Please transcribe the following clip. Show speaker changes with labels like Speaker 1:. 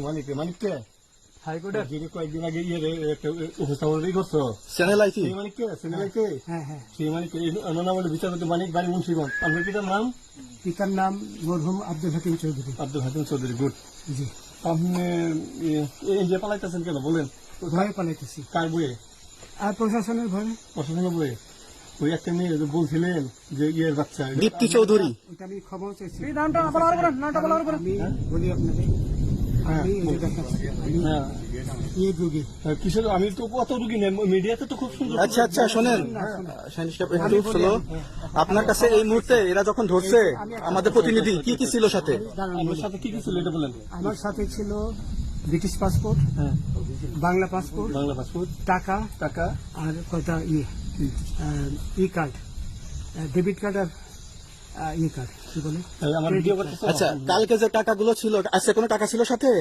Speaker 1: মানিককে মানিককে
Speaker 2: হাইকোর্টের
Speaker 1: যিনি কয়েকদিন আগে একটা উপস্থাপন করছো
Speaker 3: চ্যানেল আইছি
Speaker 1: সেই মানিককে সিনেমাকে সেই মানিককে ওনার নাম হলো বিচারপতি মানিক বাড়ি মুন্সিগঞ্জ। আপনার পিতার নাম?
Speaker 2: পিতার নাম মরহুম আব্দুল হাকিম চৌধুরী।
Speaker 1: আব্দুল হাকিম চৌধুরী। গুড।
Speaker 2: জি।
Speaker 1: আপনি এই যে পালাইতেছেন কেন বলেন?
Speaker 2: ভয়ে পালাইতেছি।
Speaker 1: কার বইয়ে?
Speaker 2: আর প্রশাসনের ভয়ে।
Speaker 1: প্রশাসনের বইয়ে? ওই একটা মেয়ে বলছিলেন যে ইয়ের বাচ্চা
Speaker 3: দীপ্তি চৌধুরী।
Speaker 2: ওটা আমি খবর চাইছি।
Speaker 1: আমি
Speaker 2: বলি আপনাকে
Speaker 1: কিসের আমি তো কত রুগী নেই মিডিয়াতে তো খুব সুন্দর।
Speaker 3: আচ্ছা আচ্ছা শোনেন একটু শোনো, আপনার কাছে এই মুহূর্তে এরা যখন ধরছে আমাদের প্রতিনিধি কি কি ছিল সাথে?
Speaker 1: আমার সাথে কি কি ছিল এটা বলেন।
Speaker 2: আমার সাথে ছিল ব্রিটিশ পাসপোর্ট, বাংলা পাসপোর্ট, টাকা
Speaker 1: টাকা
Speaker 2: আর কয়টা ই কার্ড, ডেবিট কার্ড আর ই কার্ড কি বলে।
Speaker 1: আমার ভিডিও করতেছে।
Speaker 3: আচ্ছা কালকে যে টাকাগুলো ছিল আজকে কোনো টাকা ছিল সাথে?